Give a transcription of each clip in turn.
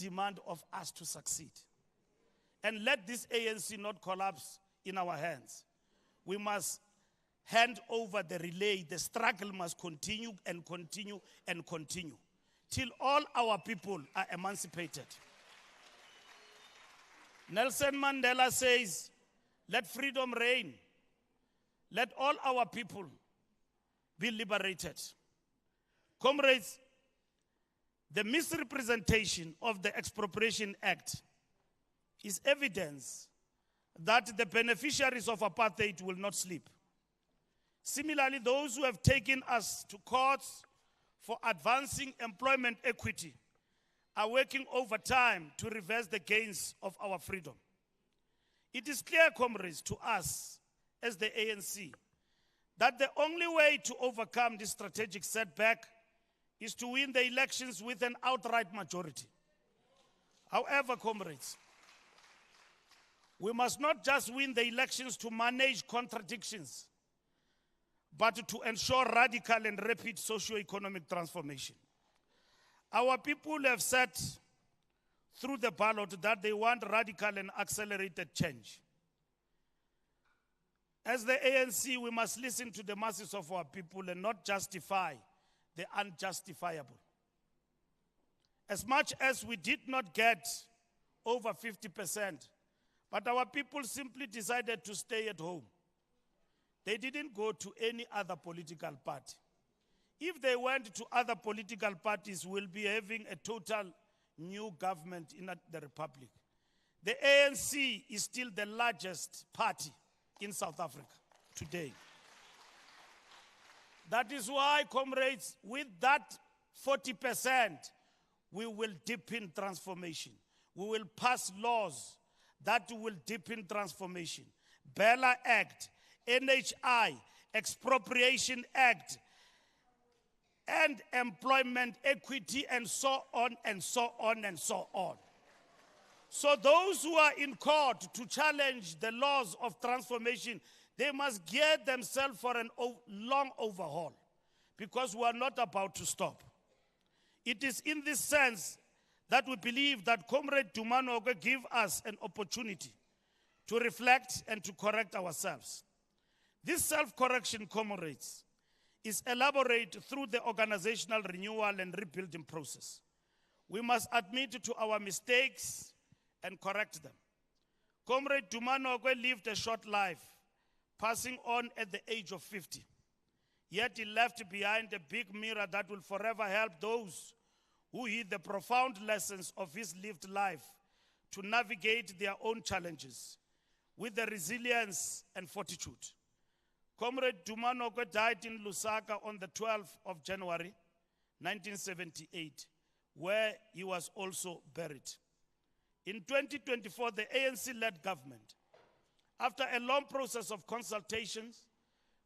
demand of us to succeed. And let this ANC not collapse in our hands. We must hand over the relay. The struggle must continue and continue and continue till all our people are emancipated. Nelson Mandela says, let freedom reign. Let all our people be liberated. Comrades, the misrepresentation of the Expropriation Act is evidence that the beneficiaries of apartheid will not sleep. Similarly, those who have taken us to courts for advancing employment equity are working overtime to reverse the gains of our freedom. It is clear, comrades, to us as the ANC that the only way to overcome this strategic setback is to win the elections with an outright majority. However, comrades, we must not just win the elections to manage contradictions, but to ensure radical and rapid socio-economic transformation. Our people have said through the ballot that they want radical and accelerated change. As the ANC, we must listen to the masses of our people and not justify the unjustifiable. As much as we did not get over 50%, but our people simply decided to stay at home. They didn't go to any other political party. If they went to other political parties, we'll be having a total new government in the Republic. The ANC is still the largest party in South Africa today. That is why, comrades, with that 40%, we will deepen transformation. We will pass laws that will deepen transformation. Bella Act, NHI, Expropriation Act, and employment equity, and so on and so on and so on. So those who are in court to challenge the laws of transformation, they must gear themselves for a long overhaul, because we are not about to stop. It is in this sense that we believe that Comrade Duma Nokwe give us an opportunity to reflect and to correct ourselves. This self-correction, comrades, is elaborated through the organizational renewal and rebuilding process. We must admit to our mistakes and correct them. Comrade Duma Nokwe lived a short life, passing on at the age of 50. Yet he left behind a big mirror that will forever help those who heed the profound lessons of his lived life to navigate their own challenges with the resilience and fortitude. Comrade Duma Nokwe died in Lusaka on the 12th of January, 1978, where he was also buried. In 2024, the ANC-led government, after a long process of consultations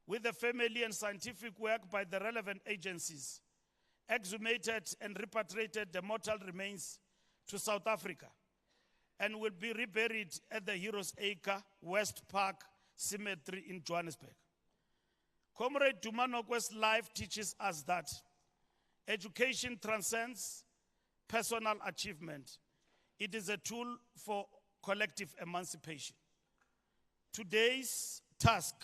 with the family and scientific work by the relevant agencies, exhumated and repatriated the mortal remains to South Africa and will be reburied at the Heroes Acre West Park Cemetery in Johannesburg. Comrade Duma Nokwe's life teaches us that education transcends personal achievement. It is a tool for collective emancipation. Today's task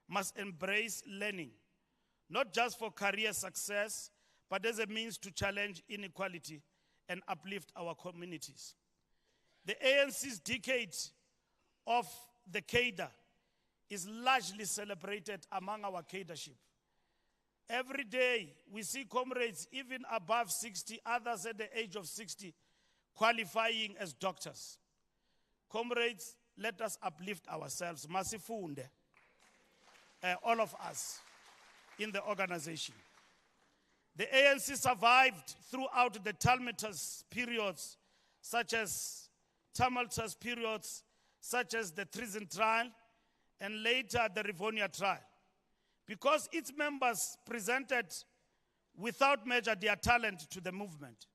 must embrace learning, not just for career success, but as a means to challenge inequality and uplift our communities. The ANC's decade of the cadre is largely celebrated among our cadreship. Every day we see comrades even above 60, others at the age of 60, qualifying as doctors. Comrades, let us uplift ourselves. Masifunde, all of us in the organization. The ANC survived throughout the tumultuous periods, such as the treason trial and later the Rivonia trial, because its members presented without measure their talent to the movement,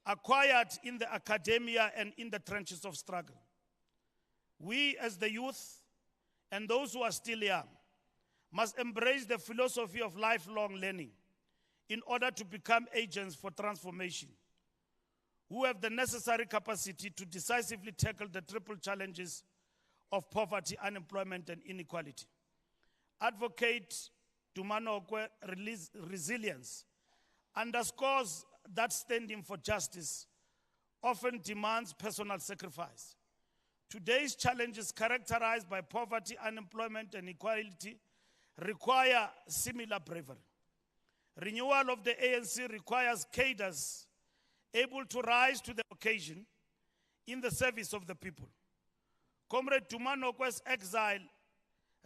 acquired in the academia and in the trenches of struggle. We as the youth and those who are still young must embrace the philosophy of lifelong learning in order to become agents for transformation. who have the necessary capacity to decisively tackle the triple challenges of poverty, unemployment, and inequality. Advocate Duma Nokwe resilience underscores that standing for justice often demands personal sacrifice. Today's challenges, characterized by poverty, unemployment, and inequality, require similar bravery. Renewal of the ANC requires cadres able to rise to the occasion in the service of the people. Comrade Duma Nokwe's exile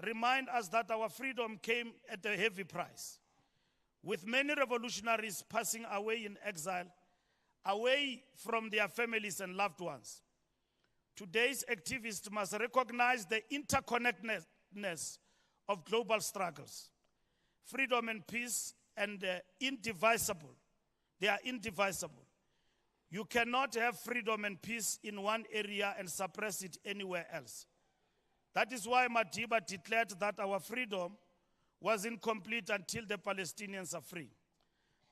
reminds us that our freedom came at a heavy price, with many revolutionaries passing away in exile, away from their families and loved ones. Today's activists must recognize the interconnectedness of global struggles. Freedom and peace and indivisible. They are indivisible. You cannot have freedom and peace in one area and suppress it anywhere else. That is why Madiba declared that our freedom was incomplete until the Palestinians are free.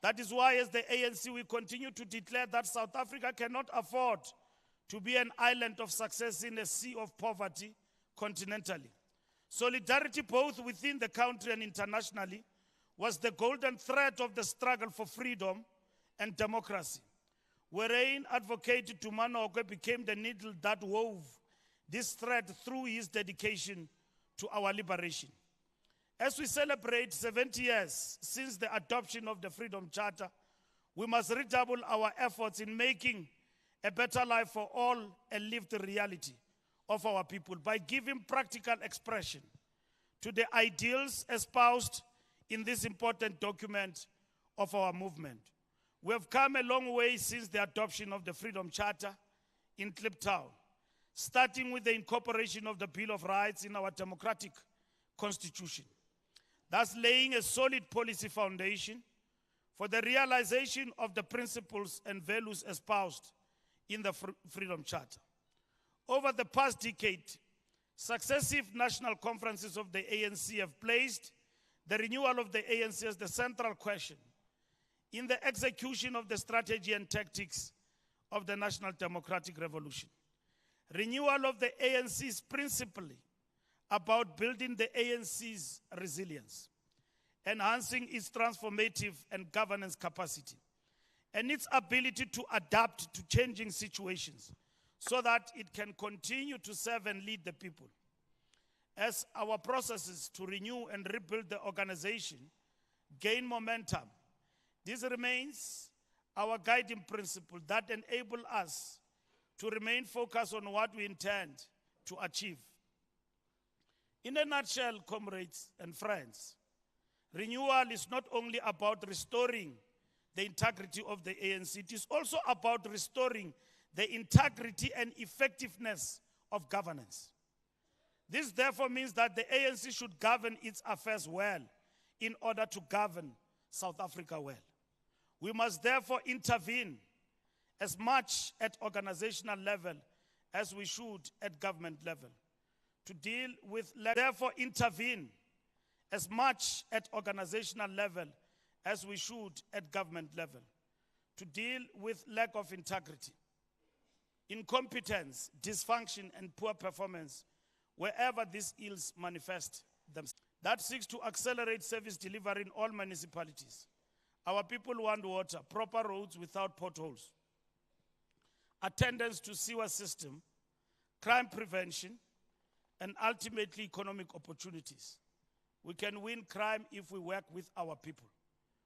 That is why, as the ANC, we continue to declare that South Africa cannot afford to be an island of success in a sea of poverty continentally. Solidarity, both within the country and internationally, was the golden thread of the struggle for freedom and democracy, wherein Advocate Duma Nokwe became the needle that wove this thread through his dedication to our liberation. As we celebrate 70 years since the adoption of the Freedom Charter, we must redouble our efforts in making a better life for all a lived reality of our people by giving practical expression to the ideals espoused in this important document of our movement. We have come a long way since the adoption of the Freedom Charter in Kliptown, starting with the incorporation of the Bill of Rights in our democratic constitution, thus laying a solid policy foundation for the realization of the principles and values espoused in the Freedom Charter. Over the past decade, successive national conferences of the ANC have placed the renewal of the ANC as the central question in the execution of the strategy and tactics of the National Democratic Revolution. Renewal of the ANC is principally about building the ANC's resilience, enhancing its transformative and governance capacity, and its ability to adapt to changing situations so that it can continue to serve and lead the people. As our processes to renew and rebuild the organization gain momentum, this remains our guiding principle that enables us to remain focused on what we intend to achieve. In a nutshell, comrades and friends, renewal is not only about restoring the integrity of the ANC, it is also about restoring the integrity and effectiveness of governance. This therefore means that the ANC should govern its affairs well in order to govern South Africa well. We must therefore intervene as much at organizational level as we should at government level. To deal with, therefore intervene as much at organizational level as we should at government level. To deal with lack of integrity, incompetence, dysfunction, and poor performance wherever these ills manifest themselves. That seeks to accelerate service delivery in all municipalities. Our people want water, proper roads without potholes, attendance to sewer system, crime prevention, and ultimately economic opportunities. We can win crime if we work with our people.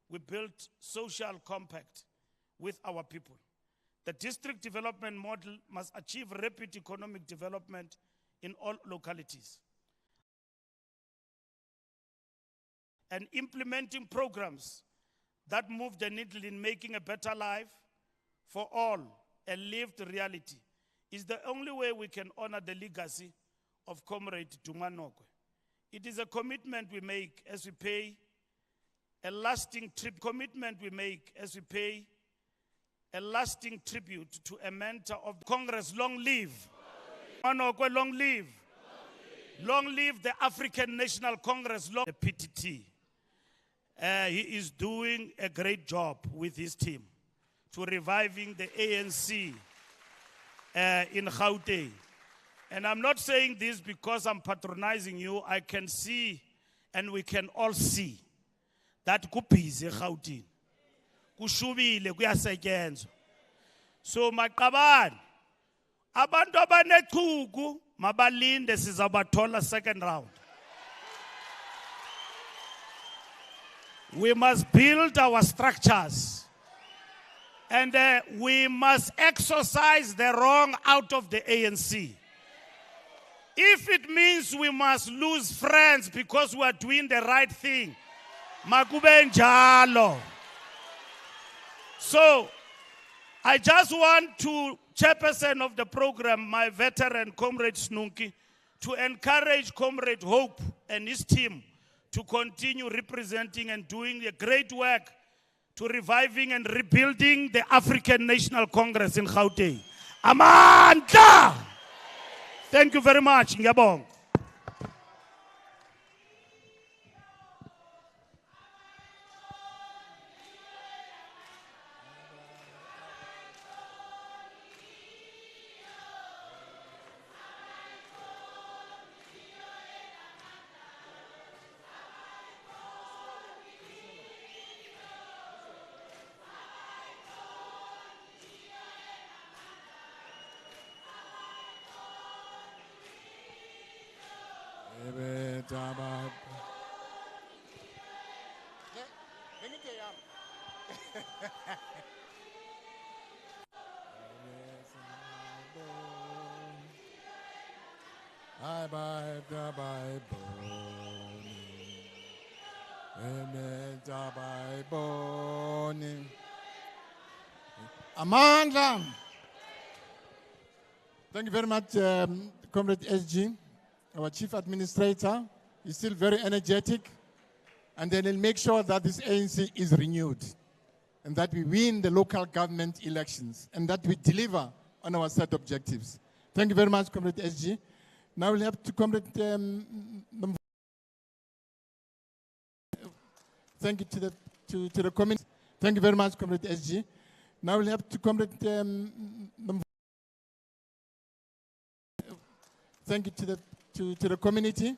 We built social compact with our people. The district development model must achieve rapid economic development in all localities. And implementing programs that move the needle in making a better life for all a lived reality is the only way we can honor the legacy of Comrade Duma Nokwe. It is a commitment we make as we pay a lasting tribute to a mentor of Congress. Long live. Nokwe, long live. Long live the African National Congress, long the PTT. He is doing a great job with his team to reviving the ANC in Gauteng. And I'm not saying this because I'm patronizing you. I can see, and we can all see, that kubhizi eGauteng. Kushubile kuyasetyenzwa. So maqabane, abantu abanechuku mabalinde sizabathola second round. We must build our structures. And we must exorcise the wrong out of the ANC. If it means we must lose friends because we are doing the right thing, makube njalo. So, I just want to, chairperson of the program, my veteran Comrade Snunki, to encourage Comrade Hope and his team to continue representing and doing a great work to reviving and rebuilding the African National Congress in Gauteng. Amandla! Thank you very much. Ngiyabonga. Amandla. Thank you very much, Comrade SG, our Chief Administrator. He's still very energetic. And then he'll make sure that this ANC is renewed and that we win the local government elections and that we deliver on our set objectives. Thank you very much, Comrade SG. Now we'll have to Comrade thank you to the committee. Thank you very much, Comrade SG. Now we'll have to Comrade thank you to the community.